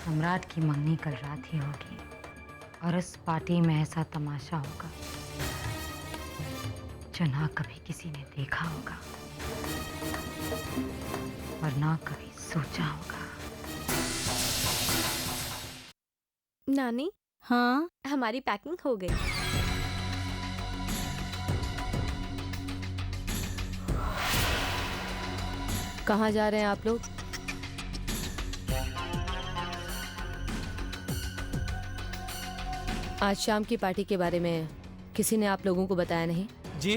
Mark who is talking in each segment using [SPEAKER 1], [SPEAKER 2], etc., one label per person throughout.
[SPEAKER 1] सम्राट की मंगनी कल रात ही होगी और उस पार्टी में ऐसा तमाशा होगा जो ना कभी किसी ने देखा होगा और ना कभी सोचा होगा।
[SPEAKER 2] नानी,
[SPEAKER 3] हाँ,
[SPEAKER 2] हमारी पैकिंग हो गई।
[SPEAKER 3] कहाँ जा रहे हैं आप लोग? आज शाम की पार्टी के बारे में किसी ने आप लोगों को बताया नहीं?
[SPEAKER 4] जी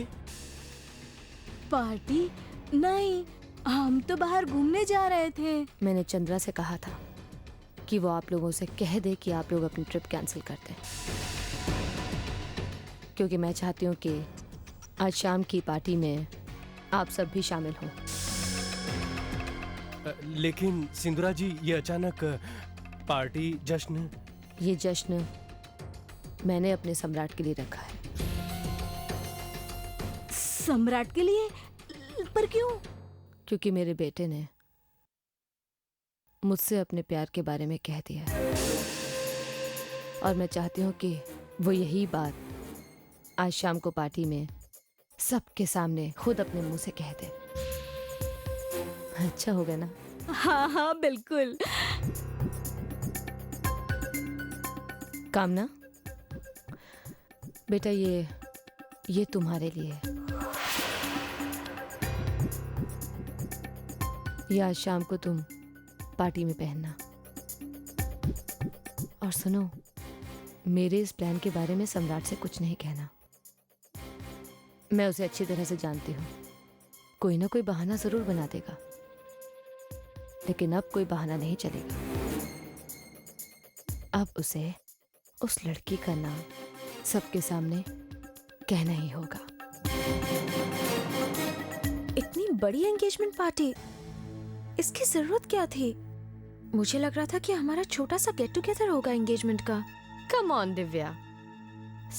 [SPEAKER 5] पार्टी? नहीं, हम तो बाहर घूमने जा रहे थे।
[SPEAKER 3] मैंने चंद्रा से कहा था कि वो आप लोगों से कह दे कि आप लोग अपनी ट्रिप कैंसिल कर दें, क्योंकि मैं चाहती हूँ कि आज शाम की पार्टी में आप सब भी शामिल हों।
[SPEAKER 4] लेकिन सिंधुरा जी, ये अचानक पार्टी जश्न।
[SPEAKER 3] ये जश्न मैंने अपने सम्राट के लिए रखा है।
[SPEAKER 5] सम्राट के लिए? पर क्यों?
[SPEAKER 3] क्योंकि मेरे बेटे ने मुझसे अपने प्यार के बारे में कह दिया है और मैं चाहती हूँ कि वो यही बात आज शाम को पार्टी में सबके सामने खुद अपने मुंह से कह दे। अच्छा होगा ना?
[SPEAKER 5] हाँ हाँ बिल्कुल।
[SPEAKER 3] कामना बेटा, ये तुम्हारे लिए है। ये आज शाम को तुम पार्टी में पहनना। और सुनो, मेरे इस प्लान के बारे में सम्राट से कुछ नहीं कहना। मैं उसे अच्छी तरह से जानती हूँ, कोई ना कोई बहाना जरूर बना देगा, लेकिन अब कोई बहाना नहीं चलेगा। अब उसे उस लड़की का नाम सबके सामने कहना ही होगा।
[SPEAKER 2] इतनी बड़ी एंगेजमेंट पार्टी, इसकी जरूरत क्या थी? मुझे लग रहा था कि हमारा छोटा सा गेट टुगेदर होगा एंगेजमेंट का। कम ऑन दिव्या,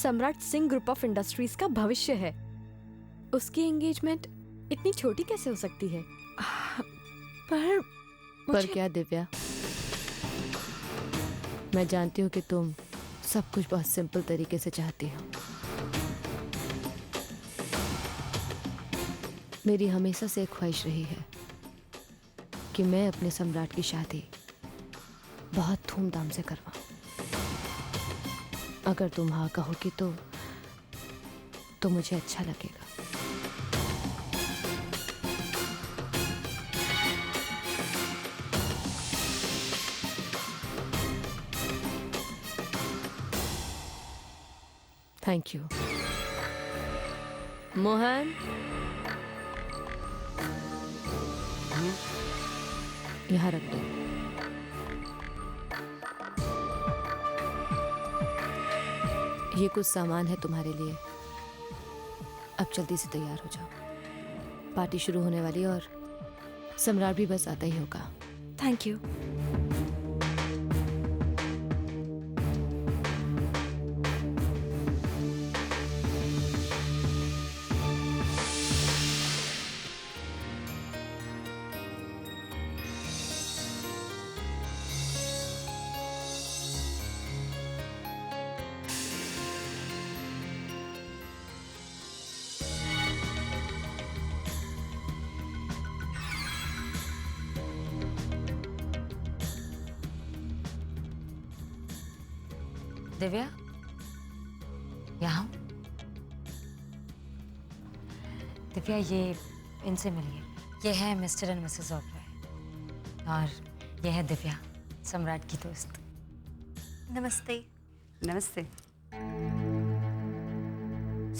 [SPEAKER 2] सम्राट सिंह ग्रुप ऑफ इंडस्ट्रीज का भविष्य है। उसकी एंगेजमेंट इतनी छोटी कैसे हो सकती है?
[SPEAKER 3] पर क्या दिव्या, मैं जानती हूँ कि तुम सब कुछ बहुत सिंपल तरीके से चाहती हो। मेरी हमेशा से एक ख्वाहिश रही है कि मैं अपने सम्राट की शादी बहुत धूमधाम से करवाऊं। अगर तुम हाँ कहोगी तो मुझे अच्छा लगेगा। Thank you. मोहन, यहाँ रख दो। ये कुछ सामान है तुम्हारे लिए। अब जल्दी से तैयार हो जाओ, पार्टी शुरू होने वाली है और सम्राट भी बस आता ही होगा।
[SPEAKER 2] Thank you.
[SPEAKER 1] दिव्या, यहाँ दिव्या, ये इनसे मिलिए। ये है मिस्टर एंड मिसेस ओबराय और ये है दिव्या, सम्राट की दोस्त।
[SPEAKER 2] नमस्ते।
[SPEAKER 6] नमस्ते।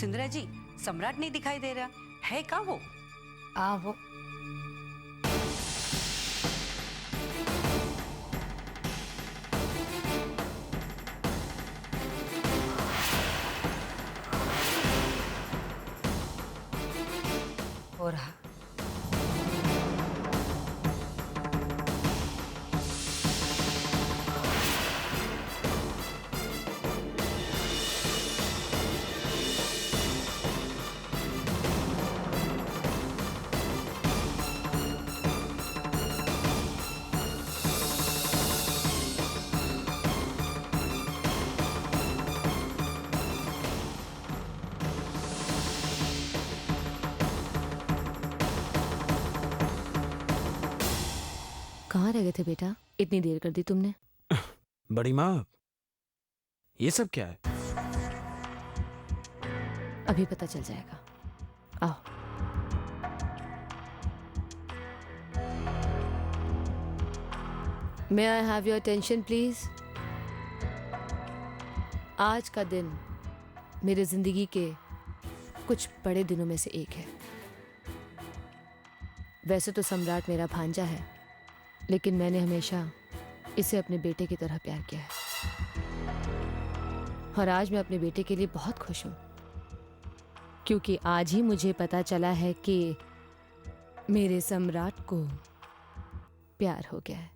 [SPEAKER 6] सिंधुरा जी, सम्राट नहीं दिखाई दे रहा है, क्या वो?
[SPEAKER 1] वो हो रहा।
[SPEAKER 3] कहाँ रह गए थे बेटा? इतनी देर कर दी तुमने।
[SPEAKER 7] बड़ी माँ, ये सब क्या है?
[SPEAKER 3] अभी पता चल जाएगा, आओ। May I have your attention please? आज का दिन मेरे जिंदगी के कुछ बड़े दिनों में से एक है। वैसे तो सम्राट मेरा भांजा है, लेकिन मैंने हमेशा इसे अपने बेटे की तरह प्यार किया है। और आज मैं अपने बेटे के लिए बहुत खुश हूं, क्योंकि आज ही मुझे पता चला है कि मेरे सम्राट को प्यार हो गया है।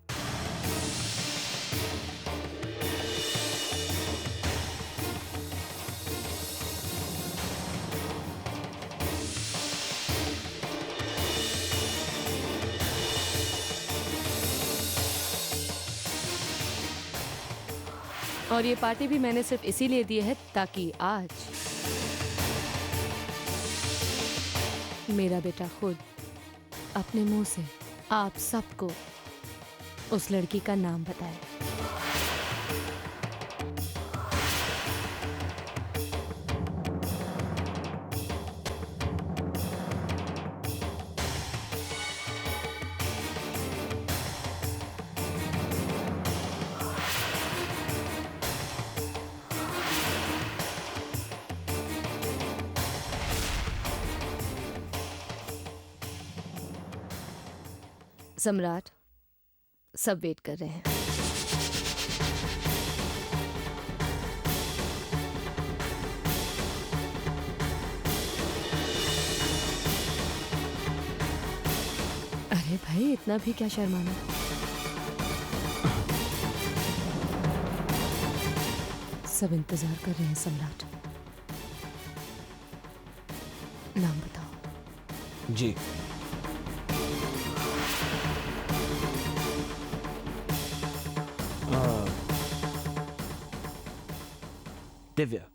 [SPEAKER 3] और ये पार्टी भी मैंने सिर्फ इसीलिए दी है ताकि आज मेरा बेटा खुद अपने मुंह से आप सबको उस लड़की का नाम बताए। सम्राट, सब वेट कर रहे हैं। अरे भाई, इतना भी क्या शर्माना। सब इंतजार कर रहे हैं सम्राट। नाम बताओ।
[SPEAKER 7] जी, दिव्या।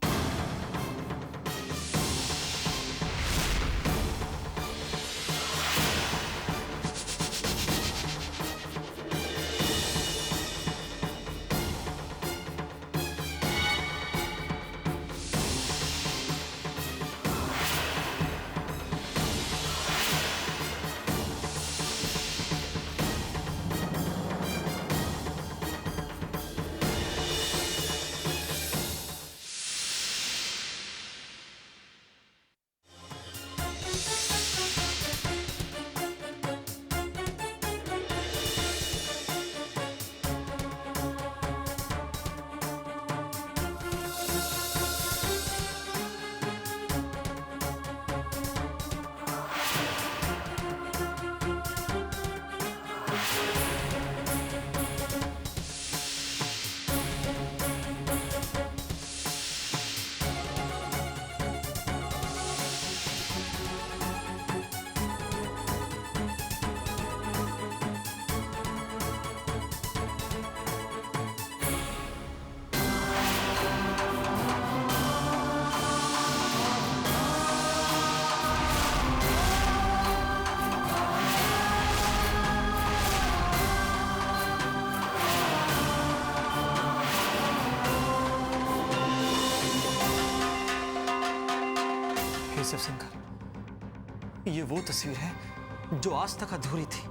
[SPEAKER 8] शिव शंकर, ये वो तस्वीर है जो आज तक अधूरी थी।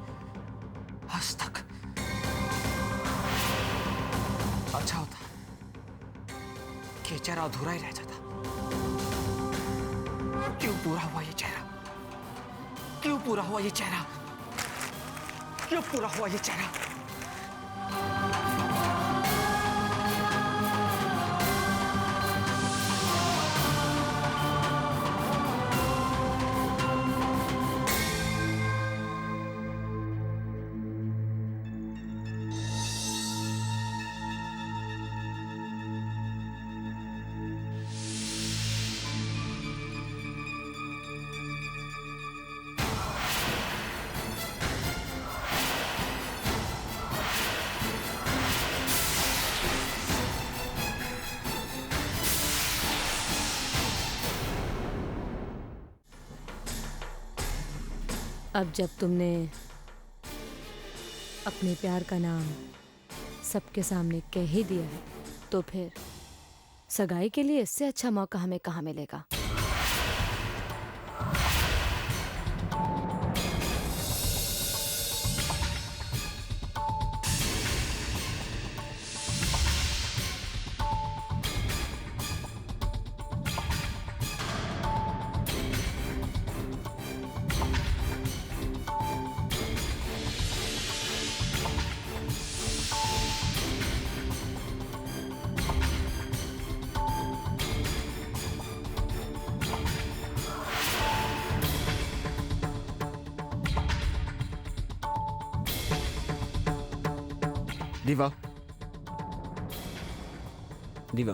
[SPEAKER 8] आज तक। अच्छा होता कि चेहरा अधूरा ही रह जाता। क्यों पूरा हुआ ये चेहरा? क्यों पूरा हुआ ये चेहरा? क्यों पूरा हुआ ये चेहरा?
[SPEAKER 3] अब जब तुमने अपने प्यार का नाम सबके सामने कह ही दिया है तो फिर सगाई के लिए इससे अच्छा मौका हमें कहाँ मिलेगा।
[SPEAKER 7] दीवा, दीवा,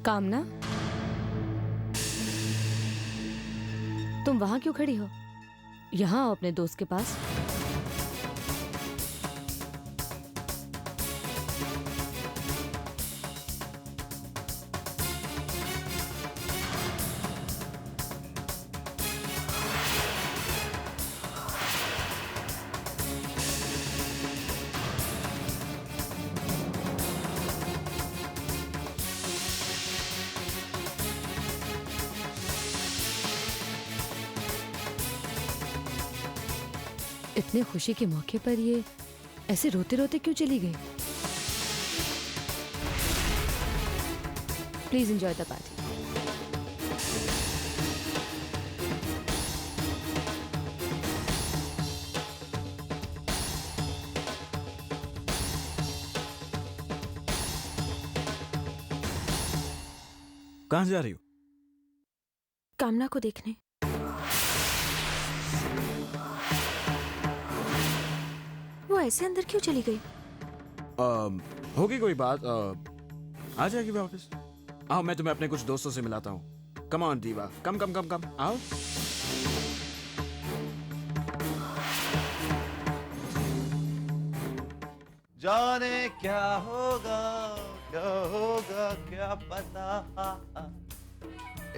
[SPEAKER 3] कामना, तुम वहां क्यों खड़ी हो? यहां आओ अपने दोस्त के पास। इतने खुशी के मौके पर ये ऐसे रोते रोते क्यों चली गई? Please enjoy the party.
[SPEAKER 7] कहाँ जा रही हो?
[SPEAKER 2] कामना को देखने। वो ऐसे अंदर क्यों चली गई?
[SPEAKER 7] होगी कोई बात। आ जाएगी वापस। आओ, मैं तुम्हें अपने कुछ दोस्तों से मिलाता हूँ। कम ऑन दीवा, कम कम कम कम आओ।
[SPEAKER 9] जाने क्या होगा क्या पता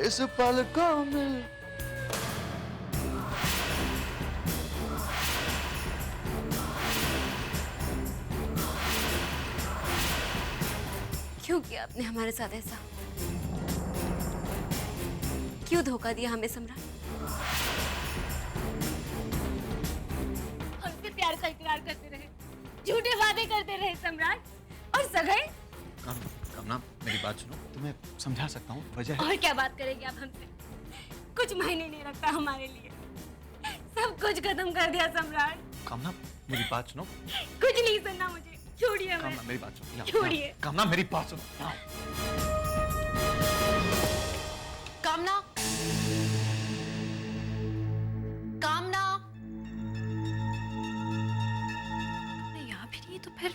[SPEAKER 9] इस पल को मिल।
[SPEAKER 10] क्यों किया आपने हमारे साथ ऐसा? क्यों धोखा दिया हमें सम्राट? हमसे प्यार का इकरार करते रहे, झूठे वादे करते रहे सम्राट, और सगाई।
[SPEAKER 8] कामना, मेरी बात सुनो, तुम्हें समझा सकता हूँ वजह।
[SPEAKER 10] और क्या बात करेंगे आप हमसे? कुछ महीने नहीं रखता हमारे लिए, सब कुछ खत्म कर दिया सम्राट।
[SPEAKER 8] कामना, मेरी बात सुनो।
[SPEAKER 10] कुछ नहीं सुनना मुझे, छोड़िए।
[SPEAKER 8] कामना, मेरी बात सुनो।
[SPEAKER 10] छोड़िए।
[SPEAKER 8] कामना, मेरी बात सुनो।
[SPEAKER 11] कामना, कामना, यहाँ भी नहीं तो फिर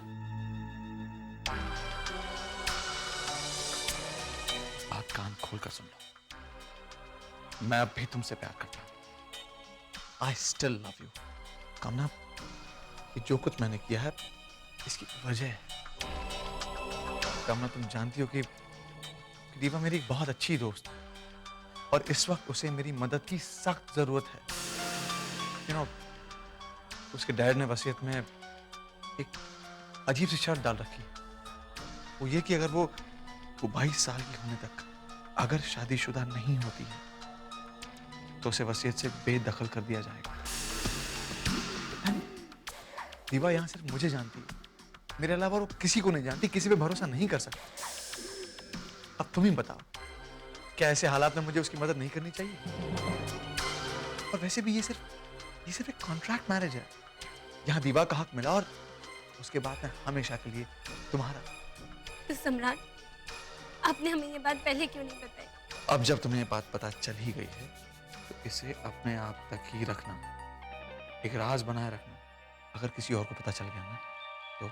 [SPEAKER 9] बात कान खोल कर सुन लो, मैं अब भी तुमसे प्यार करता हूं। I still love you. कामना, ये जो कुछ मैंने किया है इसकी वजह है। कामना, तुम जानती हो कि दीवा मेरी एक बहुत अच्छी दोस्त है और इस वक्त उसे मेरी मदद की सख्त जरूरत है। यू नो, उसके डैड ने वसीयत में एक अजीब सी शर्त डाल रखी है। वो ये कि अगर वो 22 साल की होने तक अगर शादीशुदा नहीं होती है तो उसे वसीयत से बेदखल कर दिया जाएगा। दीवा यहाँ सिर्फ मुझे जानती है, मेरे अलावा वो किसी को नहीं जानती, किसी पे भरोसा नहीं कर सकती। अब तुम ही बताओ, क्या ऐसे हालात में मुझे उसकी मदद नहीं करनी चाहिए? और वैसे भी ये सिर्फ एक कॉन्ट्रैक्ट मैरिज है। यहाँ दीवा का हक मिला और उसके बाद मैं हमेशा के लिए तुम्हारा।
[SPEAKER 10] तो सम्राट, आपने हमें ये बात पहले क्यों नहीं बताई?
[SPEAKER 9] अब जब तुम्हें ये बात पता चल ही गई है तो इसे अपने आप तक ही रखना, एक राज बनाए रखना। अगर किसी और को पता चल गया ना तो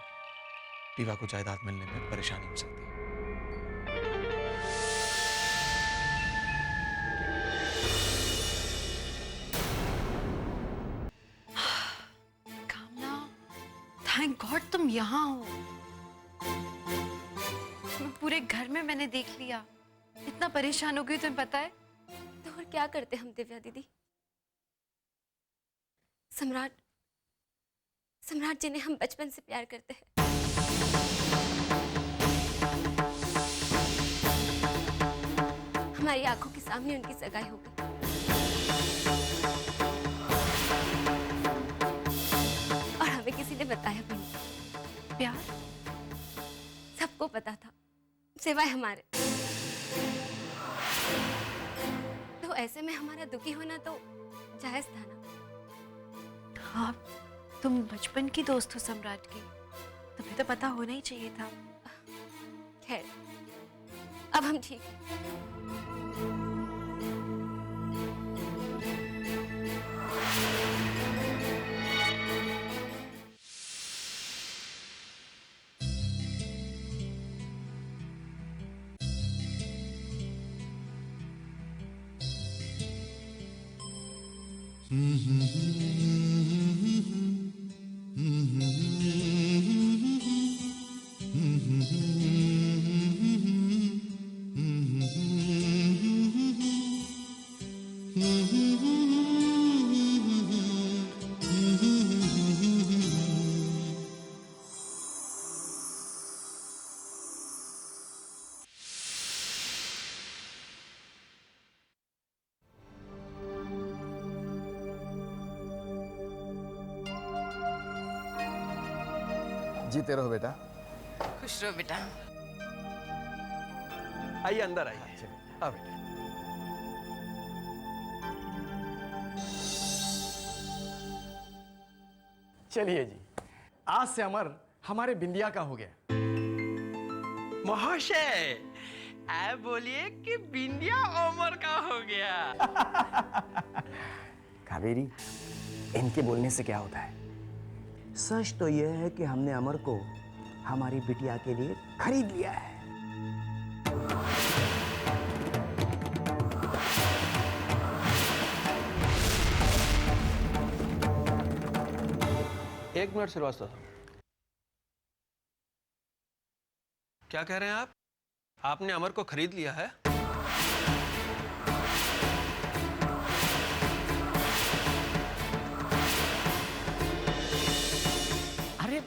[SPEAKER 9] दीवा को जायदाद मिलने में परेशानी हो सकती है।
[SPEAKER 11] कामना, थैंक गॉड तुम यहाँ हो। पूरे घर में मैंने देख लिया, इतना परेशान हो गई तुम्हें पता है?
[SPEAKER 10] तो और क्या करते हम दिव्या दीदी? सम्राट जिन्हें हम बचपन से प्यार करते हैं, हमारी आंखों के सामने उनकी सगाई हो गई। और हमें किसी ने बताया भी नहीं।
[SPEAKER 11] प्यार
[SPEAKER 10] सबको पता था सिवाय हमारे। तो ऐसे में हमारा दुखी होना तो जायज था ना।
[SPEAKER 11] हाँ, तुम बचपन की दोस्त हो सम्राट की, तुम्हें तो पता होना ही चाहिए था।
[SPEAKER 10] खैर, अब हम ठीक हैं।
[SPEAKER 12] जीते रहो बेटा।
[SPEAKER 11] खुश रहो बेटा।
[SPEAKER 4] आइए, अंदर आइए। हाँ बेटा।
[SPEAKER 12] चलिए जी, आज से अमर हमारे बिंदिया का हो गया।
[SPEAKER 13] महाशय, आप बोलिए कि बिंदिया अमर का हो गया।
[SPEAKER 14] कावेरी, इनके बोलने से क्या होता है? सच तो यह है कि हमने अमर को हमारी बिटिया के लिए खरीद लिया है।
[SPEAKER 8] एक मिनट श्रीवास्तव, क्या कह रहे हैं आप? आपने अमर को खरीद लिया है?
[SPEAKER 12] अरे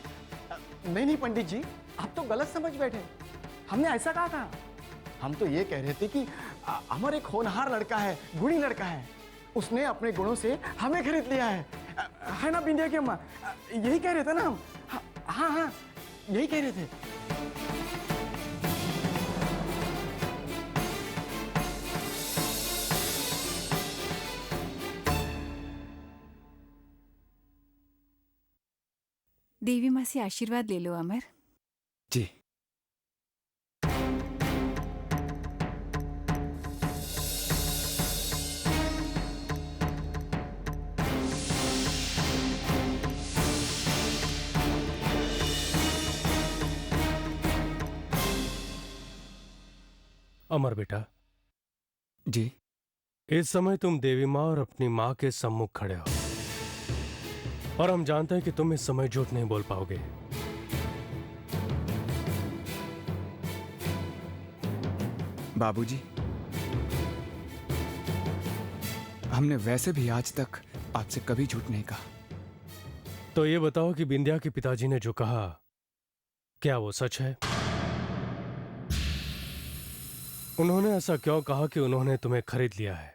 [SPEAKER 12] नहीं पंडित जी, आप तो गलत समझ बैठे। हमने ऐसा कहा था। हम तो ये कह रहे थे कि अमर एक होनहार लड़का है, गुणी लड़का है। उसने अपने गुणों से हमें खरीद लिया है ना बिंदिया की अम्मा? यही कह रहे थे ना हम? हाँ हाँ, यही कह रहे थे।
[SPEAKER 5] देवी माँ से आशीर्वाद ले लो अमर।
[SPEAKER 9] जी।
[SPEAKER 4] अमर बेटा,
[SPEAKER 15] जी।
[SPEAKER 4] इस समय तुम देवी माँ और अपनी माँ के सम्मुख खड़े हो, और हम जानते हैं कि तुम इस समय झूठ नहीं बोल पाओगे।
[SPEAKER 15] बाबूजी, हमने वैसे भी आज तक आपसे कभी झूठ नहीं कहा।
[SPEAKER 4] तो ये बताओ कि बिंदिया के पिताजी ने जो कहा, क्या वो सच है? उन्होंने ऐसा क्यों कहा कि उन्होंने तुम्हें खरीद लिया है?